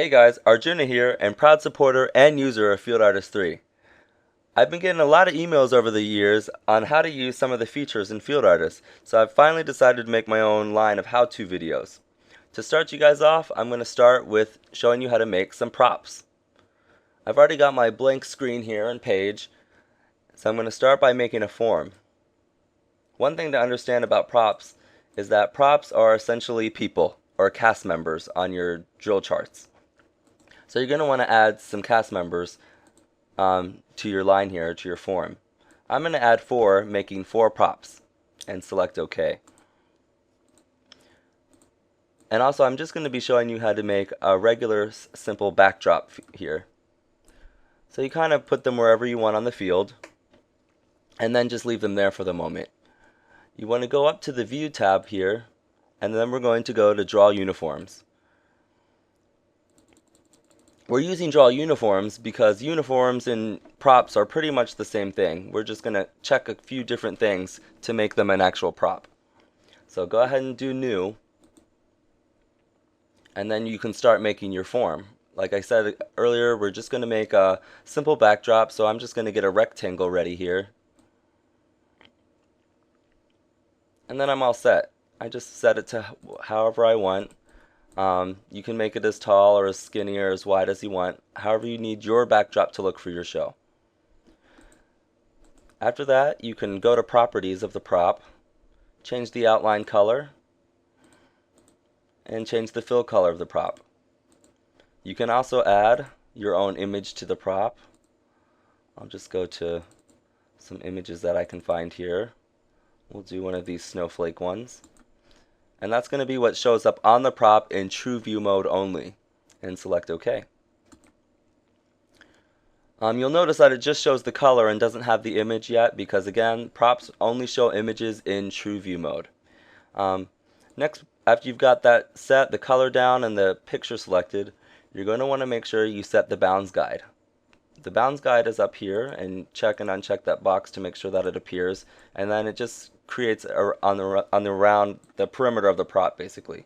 Hey guys, Arjuna here, and proud supporter and user of Field Artist 3. I've been getting a lot of emails over the years on how to use some of the features in Field Artist, so I've finally decided to make my own line of how-to videos. To start you guys off, I'm going to start with showing you how to make some props. I've already got my blank screen here and page, so I'm going to start by making a form. One thing to understand about props is that props are essentially people or cast members on your drill charts. So you're going to want to add some cast members to your line here, to your form. I'm going to add 4, making 4 props, and select OK. And also I'm just going to be showing you how to make a regular simple backdrop here. So you kind of put them wherever you want on the field, and then just leave them there for the moment. You want to go up to the View tab here, and then we're going to go to Draw Uniforms. We're using Draw Uniforms because uniforms and props are pretty much the same thing. We're just going to check a few different things to make them an actual prop. So go ahead and do New, and then you can start making your form. Like I said earlier, we're just going to make a simple backdrop, so I'm just going to get a rectangle ready here. And then I'm all set. I just set it to however I want. You can make it as tall or as skinny or as wide as you want, however you need your backdrop to look for your show. After that, you can go to Properties of the prop, change the outline color, and change the fill color of the prop. You can also add your own image to the prop. I'll just go to some images that I can find here. We'll do one of these snowflake ones. And that's going to be what shows up on the prop in Trueview mode only. And select OK. You'll notice that it just shows the color and doesn't have the image yet because, again, props only show images in Trueview mode. Next, after you've got that set, the color down, and the picture selected, you're going to want to make sure you set the bounds guide. The bounds guide is up here, and check and uncheck that box to make sure that it appears, and then it just creates on the around the perimeter of the prop, basically.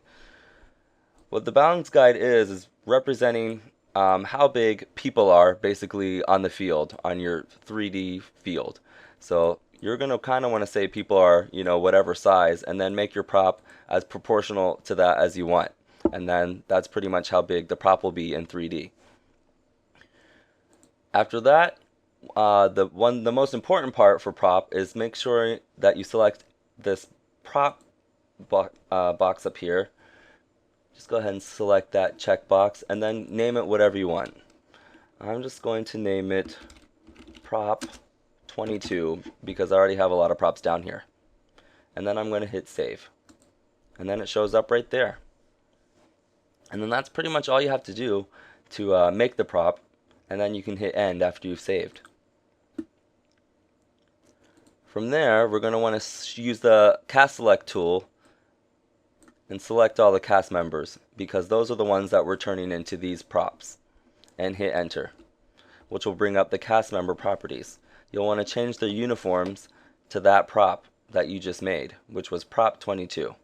What the bounds guide is representing how big people are basically on the field, on your 3D field. So you're going to kind of want to say people are, whatever size, and then make your prop as proportional to that as you want. And then that's pretty much how big the prop will be in 3D. After that, the most important part for prop is make sure that you select this prop box up here. Just go ahead and select that checkbox and then name it whatever you want. I'm just going to name it prop 22 because I already have a lot of props down here. And then I'm going to hit save. And then it shows up right there. And then that's pretty much all you have to do to make the prop. And then you can hit end after you've saved. From there, we're going to want to use the cast select tool and select all the cast members because those are the ones that we're turning into these props, and hit enter, which will bring up the cast member properties. You'll want to change their uniforms to that prop that you just made, which was prop 22,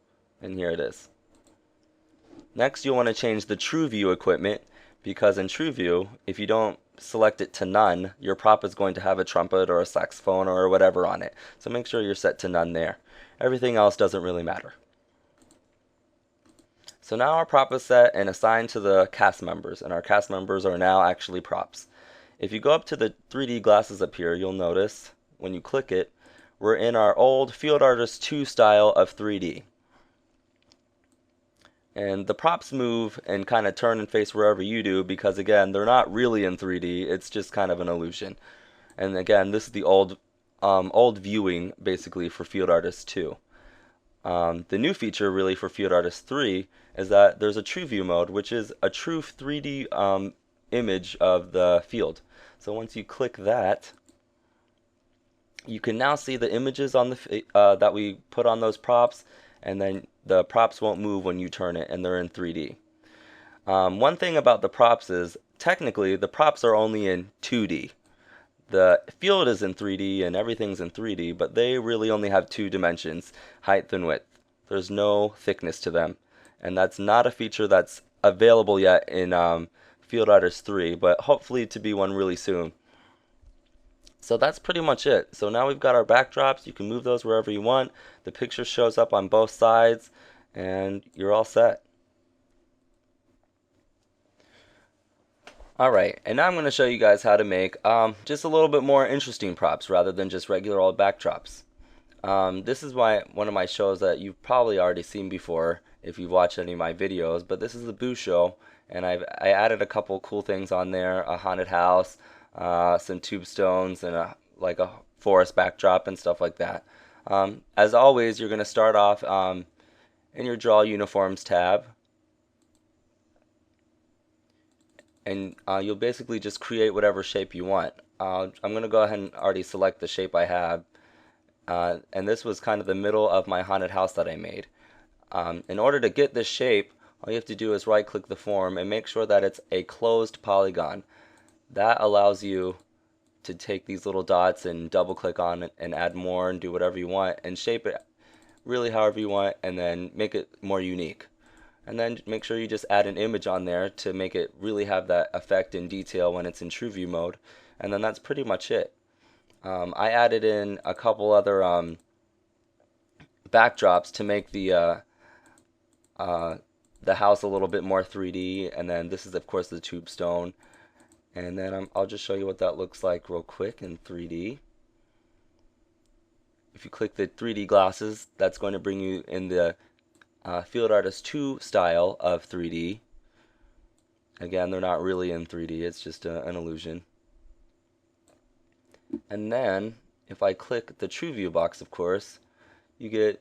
and here it is. Next, you'll want to change the Trueview equipment because in Trueview, if you don't select it to none, your prop is going to have a trumpet or a saxophone or whatever on it. So make sure you're set to none there. Everything else doesn't really matter. So now our prop is set and assigned to the cast members, and our cast members are now actually props. If you go up to the 3D glasses up here, you'll notice when you click it, we're in our old Field Artist 2 style of 3D. And the props move and kind of turn and face wherever you do because, again, they're not really in 3D. It's just kind of an illusion. And again, this is the old viewing, basically, for Field Artist 2. The new feature, really, for Field Artist 3 is that there's a Trueview mode, which is a true 3D image of the field. So once you click that, you can now see the images on the that we put on those props, and then the props won't move when you turn it, and they're in 3D. One thing about the props is, technically, the props are only in 2D. The field is in 3D and everything's in 3D, but they really only have 2 dimensions, height and width. There's no thickness to them, and that's not a feature that's available yet in Field Artist 3, but hopefully to be one really soon. So that's pretty much it. So now we've got our backdrops. You can move those wherever you want. The picture shows up on both sides, and you're all set. Alright, and now I'm going to show you guys how to make just a little bit more interesting props rather than just regular old backdrops. This is one of my shows that you've probably already seen before if you've watched any of my videos, but this is the Boo Show, and I added a couple cool things on there, a haunted house, some tombstones, and like a forest backdrop and stuff like that. As always, you're going to start off in your Draw Uniforms tab, and you'll basically just create whatever shape you want. I'm going to go ahead and already select the shape I have, and this was kind of the middle of my haunted house that I made. In order to get this shape, all you have to do is right click the form and make sure that it's a closed polygon. That allows you to take these little dots and double click on it and add more and do whatever you want and shape it really however you want, and then make it more unique. And then make sure you just add an image on there to make it really have that effect and detail when it's in Trueview mode. And then that's pretty much it. I added in a couple other backdrops to make the house a little bit more 3D. And then this is of course the tombstone. And then I'll just show you what that looks like real quick in 3D. If you click the 3D glasses, that's going to bring you in the Field Artist 2 style of 3D. Again, they're not really in 3D, it's just an illusion. And then, if I click the Trueview box, of course, you get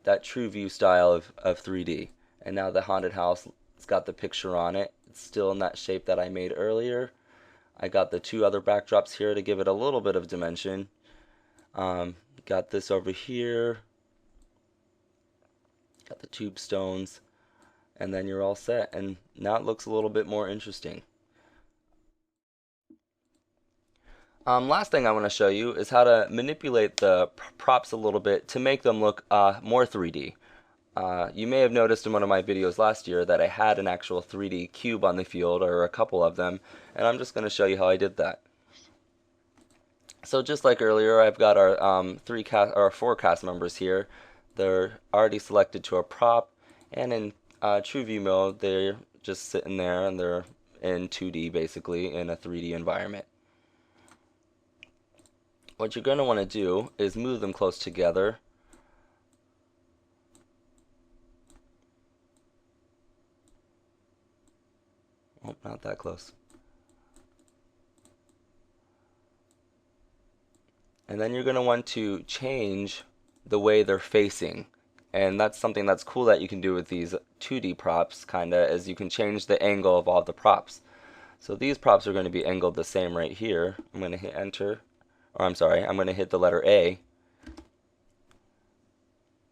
that Trueview style of 3D. And now the haunted house, it's got the picture on it. It's still in that shape that I made earlier. I got the two other backdrops here to give it a little bit of dimension. Got this over here. Got the tombstones, and then you're all set, and now it looks a little bit more interesting. Last thing I want to show you is how to manipulate the props a little bit to make them look more 3D. You may have noticed in one of my videos last year that I had an actual 3D cube on the field, or a couple of them, and I'm just going to show you how I did that. So just like earlier, I've got our 4 cast members here. They're already selected to a prop, and in Trueview mode, they're just sitting there, and they're in 2D basically in a 3D environment. What you're going to want to do is move them close together. Oh, not that close. And then you're going to want to change the way they're facing, and that's something that's cool that you can do with these 2D props, kinda, is you can change the angle of all the props. So these props are going to be angled the same right here. I'm going to hit enter, or I'm sorry, I'm going to hit the letter A.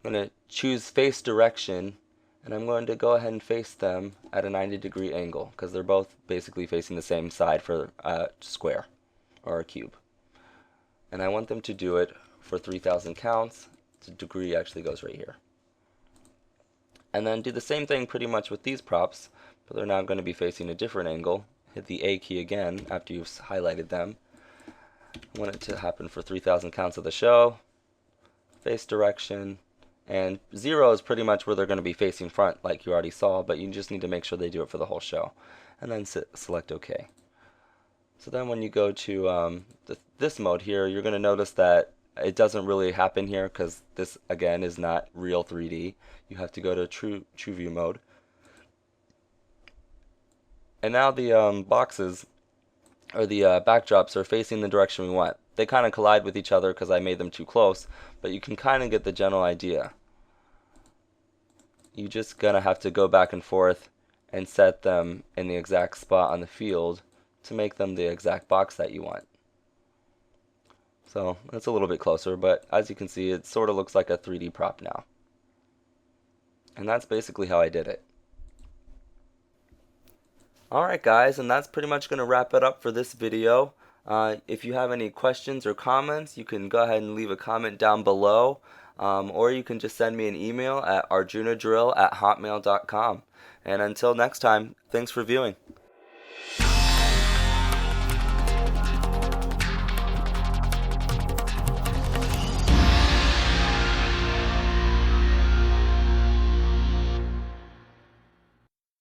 I'm going to choose face direction, and I'm going to go ahead and face them at a 90-degree angle because they're both basically facing the same side for a square or a cube. And I want them to do it for 3,000 counts. The degree actually goes right here. And then do the same thing pretty much with these props, but they're now going to be facing a different angle. Hit the A key again after you've highlighted them. I want it to happen for 3,000 counts of the show. Face direction. And 0 is pretty much where they're going to be facing front, like you already saw, but you just need to make sure they do it for the whole show. And then select OK. So then when you go to this mode here, you're going to notice that it doesn't really happen here because this, again, is not real 3D. You have to go to Trueview mode. And now the boxes, or the backdrops, are facing the direction we want. They kind of collide with each other because I made them too close, but you can kind of get the general idea. You're just going to have to go back and forth and set them in the exact spot on the field to make them the exact box that you want. So that's a little bit closer, but as you can see, it sort of looks like a 3D prop now. And that's basically how I did it. Alright guys, and that's pretty much going to wrap it up for this video. If you have any questions or comments, you can go ahead and leave a comment down below, or you can just send me an email at arjunadrill@hotmail.com. And until next time, thanks for viewing.